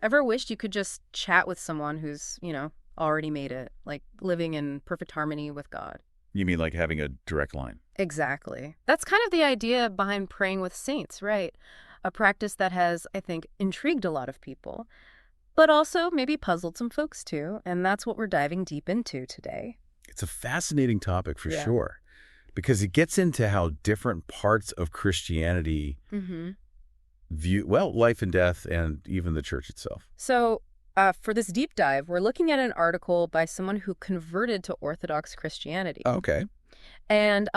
Ever wished you could just chat with someone who's, already made it, like living in perfect harmony with God? You mean like having a direct line? Exactly. That's kind of the idea behind praying with saints, right? A practice that has, I think, intrigued a lot of people, but also maybe puzzled some folks too, and that's what we're diving deep into today. It's a fascinating topic for Yeah. sure, because it gets into how different parts of Christianity Mm-hmm. view, well, life and death and even the church itself. So, for this deep dive, we're looking at an article by someone who converted to Orthodox Christianity. Okay. And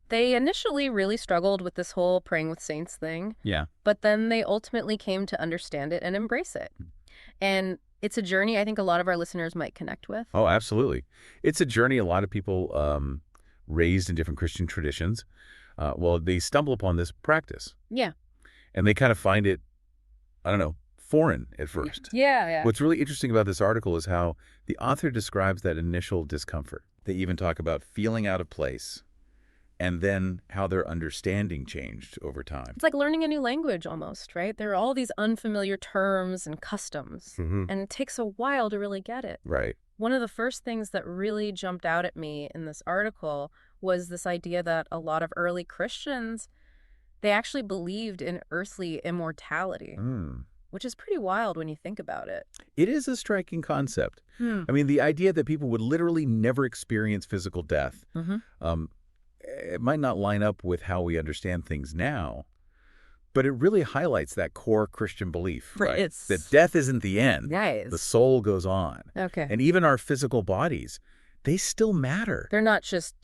they initially really struggled with this whole praying with saints thing, Yeah. but then they ultimately came to understand it and embrace it. And it's a journey I think a lot of our listeners might connect with. Oh, absolutely. It's a journey a lot of people raised in different Christian traditions, well, they stumble upon this practice Yeah. and they kind of find it, I don't know, foreign at first. Yeah. What's really interesting about this article is how the author describes that initial discomfort. They even talk about feeling out of place and then how their understanding changed over time. It's like learning a new language almost, right? There are all these unfamiliar terms and customs, Mm-hmm. and it takes a while to really get it. Right. One of the first things that really jumped out at me in this article was this idea that a lot of early Christians, they actually believed in earthly immortality, Mm. which is pretty wild when you think about it. It is a striking concept. Hmm. I mean, the idea that people would literally never experience physical death, Mm-hmm. it might not line up with how we understand things now, but it really highlights that core Christian belief, Right, right? it's- That death isn't the end. Guys. The soul goes on. Okay. And even our physical bodies, they still matter. They're not just,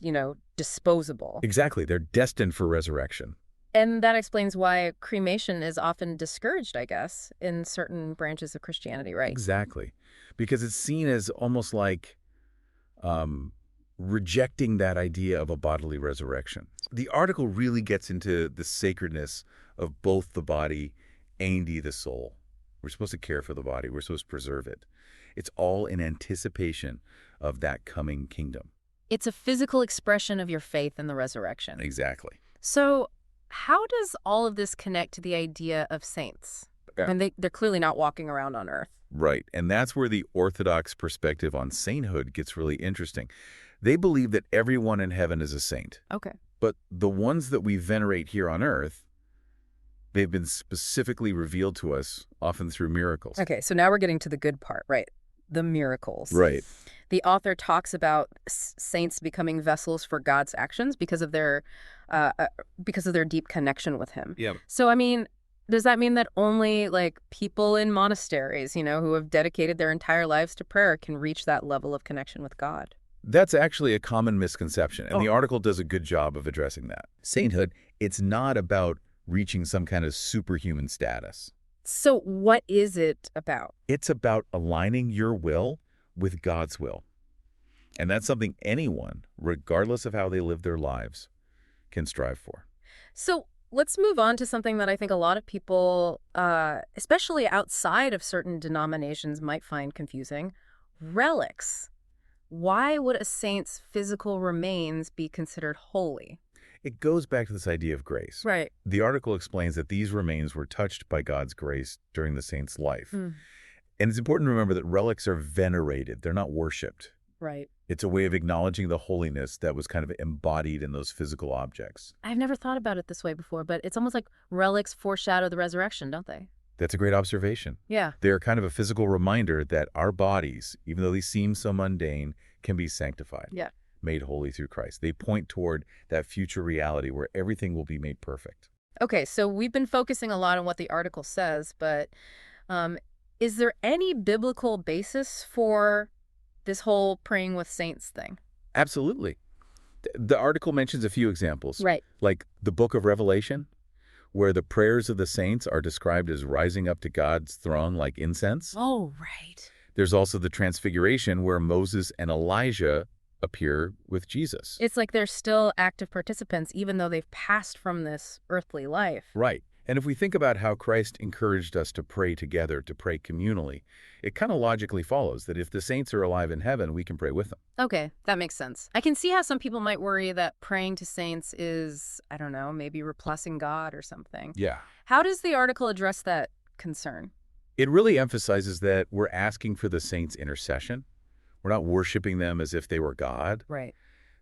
disposable. Exactly. They're destined for resurrection. And that explains why cremation is often discouraged, I guess, in certain branches of Christianity, right? Exactly. Because it's seen as almost like rejecting that idea of a bodily resurrection. The article really gets into the sacredness of both the body and the soul. We're supposed to care for the body. We're supposed to preserve it. It's all in anticipation of that coming kingdom. It's a physical expression of your faith in the resurrection. Exactly. So how does all of this connect to the idea of saints? Yeah. I mean, they're clearly not walking around on earth. Right. And that's where the Orthodox perspective on sainthood gets really interesting. They believe that everyone in heaven is a saint. Okay. But the ones that we venerate here on earth, they've been specifically revealed to us, often through miracles. Okay, so now we're getting to the good part, right? The miracles. Right. The author talks about saints becoming vessels for God's actions because of their deep connection with him. Yeah. So, I mean, does that mean that only people in monasteries, who have dedicated their entire lives to prayer can reach that level of connection with God? That's actually a common misconception, and the Oh. article does a good job of addressing that. Sainthood, it's not about reaching some kind of superhuman status. So what is it about? It's about aligning your will with God's will. And that's something anyone, regardless of how they live their lives, can strive for. So let's move on to something that I think a lot of people, especially outside of certain denominations, might find confusing. Relics. Why would a saint's physical remains be considered holy? It goes back to this idea of grace. Right. The article explains that these remains were touched by God's grace during the saint's life. Mm. And it's important to remember that relics are venerated. They're not worshipped. Right. It's a way of acknowledging the holiness that was kind of embodied in those physical objects. I've never thought about it this way before, but it's almost like relics foreshadow the resurrection, don't they? That's a great observation. Yeah. They're kind of a physical reminder that our bodies, even though they seem so mundane, can be sanctified, Yeah. made holy through Christ. They point toward that future reality where everything will be made perfect. Okay, so we've been focusing a lot on what the article says, but is there any biblical basis for this whole praying with saints thing? Absolutely. The article mentions a few examples, Right. like the book of Revelation, where the prayers of the saints are described as rising up to God's throne like incense. Oh, right. There's also the Transfiguration, where Moses and Elijah appear with Jesus. It's like they're still active participants, even though they've passed from this earthly life. Right. And if we think about how Christ encouraged us to pray together, to pray communally, it kind of logically follows that if the saints are alive in heaven, we can pray with them. Okay, that makes sense. I can see how some people might worry that praying to saints is, I don't know, maybe replacing God or something. Yeah. How does the article address that concern? It really emphasizes that we're asking for the saints' intercession. We're not worshiping them as if they were God. Right.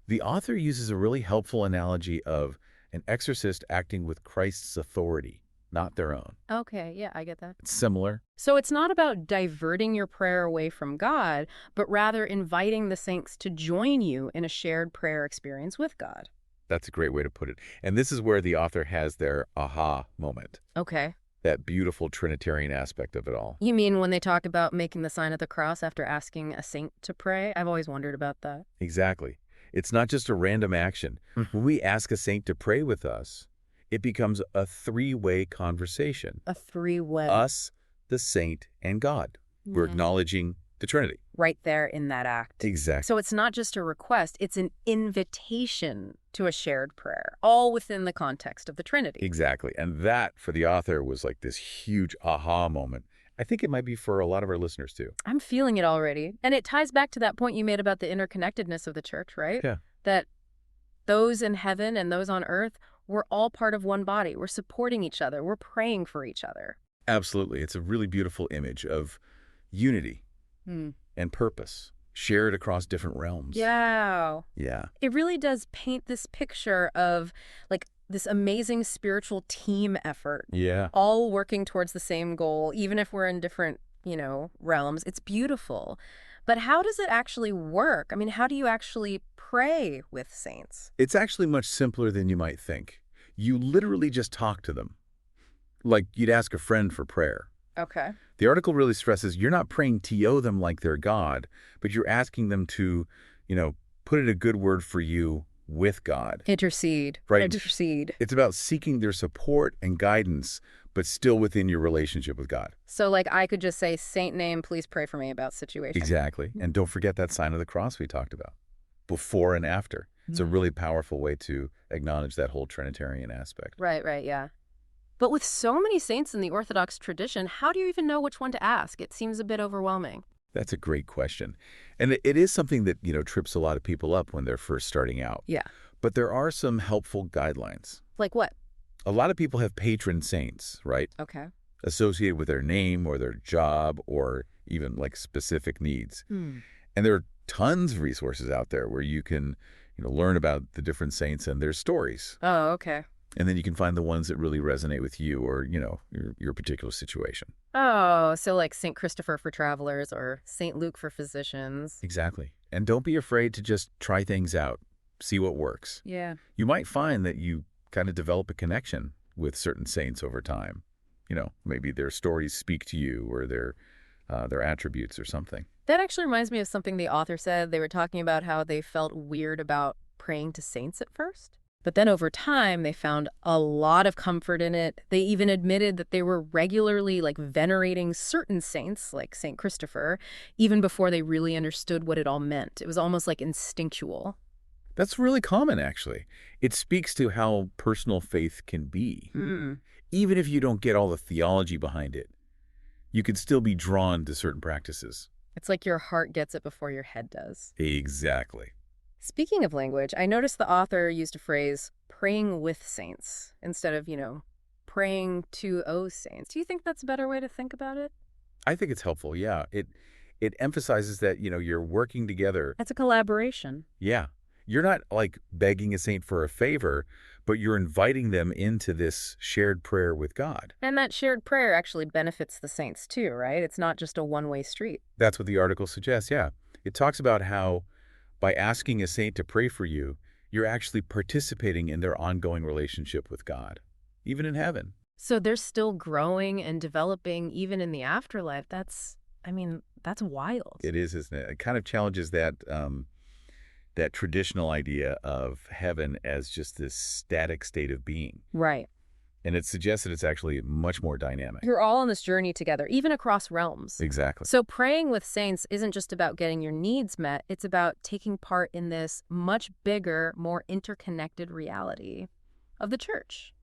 The author uses a really helpful analogy of an exorcist acting with Christ's authority, not their own. Okay, yeah, I get that. It's similar. So it's not about diverting your prayer away from God, but rather inviting the saints to join you in a shared prayer experience with God. That's a great way to put it. And this is where the author has their aha moment, Okay. that beautiful Trinitarian aspect of it all. You mean when they talk about making the sign of the cross after asking a saint to pray? I've always wondered about that. Exactly. It's not just a random action. When we ask a saint to pray with us, it becomes a three-way conversation. A three-way. Us, the saint, and God. We're acknowledging the Trinity. Right there in that act. Exactly. So it's not just a request, it's an invitation to a shared prayer, all within the context of the Trinity. Exactly. And that, for the author, was like this huge aha moment. I think it might be for a lot of our listeners, too. I'm feeling it already. And it ties back to that point you made about the interconnectedness of the church, right? Yeah. That those in heaven and those on earth, we're all part of one body. We're supporting each other. We're praying for each other. Absolutely. It's a really beautiful image of unity and purpose shared across different realms. Yeah. Yeah. It really does paint this picture of like this amazing spiritual team effort, Yeah. all working towards the same goal, even if we're in different, realms. It's beautiful. But how does it actually work? I mean, how do you actually pray with saints? It's actually much simpler than you might think. You literally just talk to them, like you'd ask a friend for prayer. Okay. The article really stresses you're not praying to them like they're God, but you're asking them to, put in a good word for you with God. Intercede. Right. Intercede. It's about seeking their support and guidance, but still within your relationship with God. So like I could just say, Saint name, please pray for me about situation. Exactly. And don't forget that sign of the cross we talked about, before and after. It's a really powerful way to acknowledge that whole Trinitarian aspect. Right, yeah. But with so many saints in the Orthodox tradition, how do you even know which one to ask? It seems a bit overwhelming. That's a great question. And it is something that, trips a lot of people up when they're first starting out. Yeah. But there are some helpful guidelines. Like what? A lot of people have patron saints, right? Okay. Associated with their name or their job or even like specific needs. And there are tons of resources out there where you can, learn about the different saints and their stories. Oh, okay. And then you can find the ones that really resonate with you or, your particular situation. Oh, so like St. Christopher for travelers or St. Luke for physicians. Exactly. And don't be afraid to just try things out, see what works. Yeah. You might find that you kind of develop a connection with certain saints over time. Maybe their stories speak to you or their attributes or something. That actually reminds me of something the author said. They were talking about how they felt weird about praying to saints at first. But then over time, they found a lot of comfort in it. They even admitted that they were regularly venerating certain saints, like St. Christopher, even before they really understood what it all meant. It was almost like instinctual. That's really common, actually. It speaks to how personal faith can be. Even if you don't get all the theology behind it, you can still be drawn to certain practices. It's like your heart gets it before your head does. Exactly. Speaking of language, I noticed the author used a phrase, praying with saints, instead of, praying to saints. Do you think that's a better way to think about it? I think it's helpful, yeah. It emphasizes that, you're working together. It's a collaboration. Yeah. You're not like begging a saint for a favor, but you're inviting them into this shared prayer with God. And that shared prayer actually benefits the saints too, right? It's not just a one-way street. That's what the article suggests, yeah. It talks about how by asking a saint to pray for you, you're actually participating in their ongoing relationship with God, even in heaven. So they're still growing and developing even in the afterlife. That's wild. It is, isn't it? It kind of challenges that traditional idea of heaven as just this static state of being. Right. And it suggests that it's actually much more dynamic. You're all on this journey together, even across realms. Exactly. So praying with saints isn't just about getting your needs met. It's about taking part in this much bigger, more interconnected reality of the church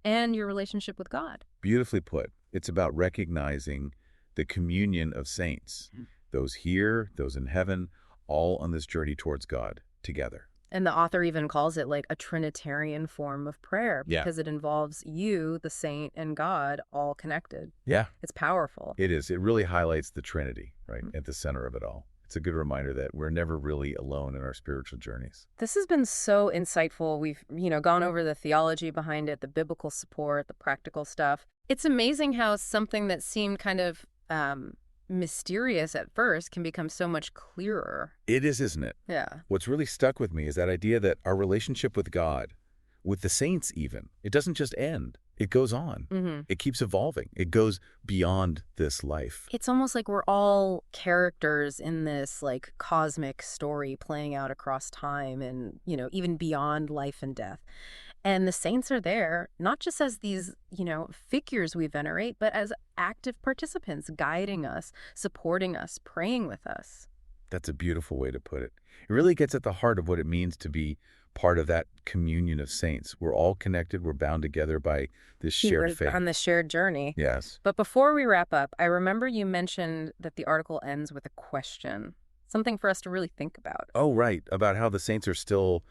and your relationship with God. Beautifully put. It's about recognizing the communion of saints, those here, those in heaven, all on this journey towards God together. And the author even calls it like a Trinitarian form of prayer Yeah. because it involves you, the saint, and God all connected. Yeah, It's powerful. it is. It really highlights the Trinity, right, at the center of it all. It's a good reminder that we're never really alone in our spiritual journeys. This has been so insightful. We've, gone over the theology behind it, the biblical support, the practical stuff. It's amazing how something that seemed kind of mysterious at first can become so much clearer. It is, isn't it? Yeah. What's really stuck with me is that idea that our relationship with God, with the saints even, it doesn't just end. It goes on. Mm-hmm. It keeps evolving. It goes beyond this life. It's almost like we're all characters in this like cosmic story playing out across time and, even beyond life and death. And the saints are there, not just as these, figures we venerate, but as active participants, guiding us, supporting us, praying with us. That's a beautiful way to put it. It really gets at the heart of what it means to be part of that communion of saints. We're all connected. We're bound together by this shared We're faith. on this shared journey. Yes. But before we wrap up, I remember you mentioned that the article ends with a question, something for us to really think about. Oh, right. About how the saints are still,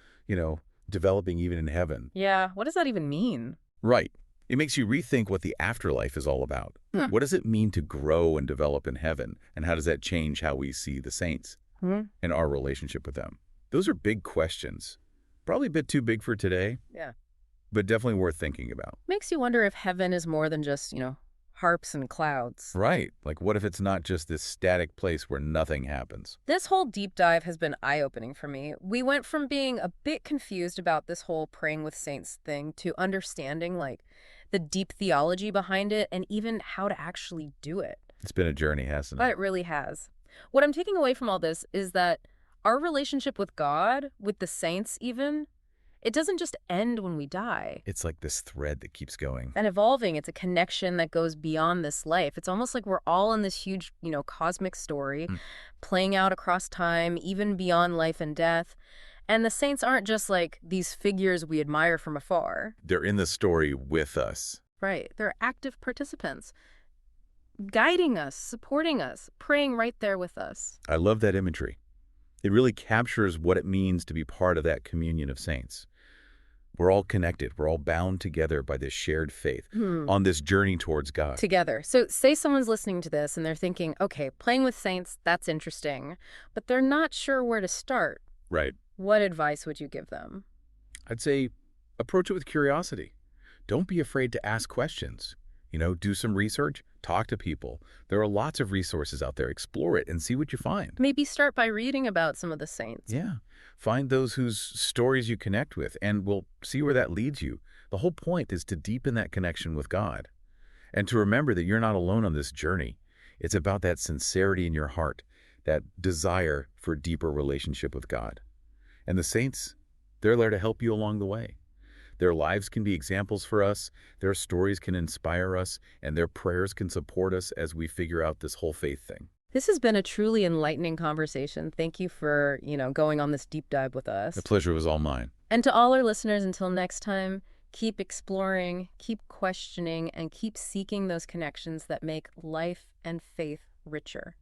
developing even in heaven. Yeah, what does that even mean? Right. It makes you rethink what the afterlife is all about. What does it mean to grow and develop in heaven? And how does that change how we see the saints and our relationship with them? Those are big questions. Probably a bit too big for today, Yeah. but definitely worth thinking about. Makes you wonder if heaven is more than just, harps and clouds. Right. Like, what if it's not just this static place where nothing happens? This whole deep dive has been eye-opening for me. We went from being a bit confused about this whole praying with saints thing to understanding, like, the deep theology behind it and even how to actually do it. It's been a journey, hasn't But it? it really has. What I'm taking away from all this is that our relationship with God, with the saints even, it doesn't just end when we die. It's like this thread that keeps going. And evolving, it's a connection that goes beyond this life. It's almost like we're all in this huge, cosmic story playing out across time, even beyond life and death. And the saints aren't just like these figures we admire from afar. They're in the story with us. Right. They're active participants, guiding us, supporting us, praying right there with us. I love that imagery. It really captures what it means to be part of that communion of saints. We're all connected. We're all bound together by this shared faith on this journey towards God. Together. So say someone's listening to this and they're thinking, okay, playing with saints, that's interesting, but they're not sure where to start. Right. What advice would you give them? I'd say approach it with curiosity. Don't be afraid to ask questions. Do some research, talk to people. There are lots of resources out there. Explore it and see what you find. Maybe start by reading about some of the saints. Yeah. Find those whose stories you connect with, and we'll see where that leads you. The whole point is to deepen that connection with God and to remember that you're not alone on this journey. It's about that sincerity in your heart, that desire for a deeper relationship with God. And the saints, they're there to help you along the way. Their lives can be examples for us, their stories can inspire us, and their prayers can support us as we figure out this whole faith thing. This has been a truly enlightening conversation. Thank you for, going on this deep dive with us. The pleasure was all mine. And to all our listeners, until next time, keep exploring, keep questioning, and keep seeking those connections that make life and faith richer.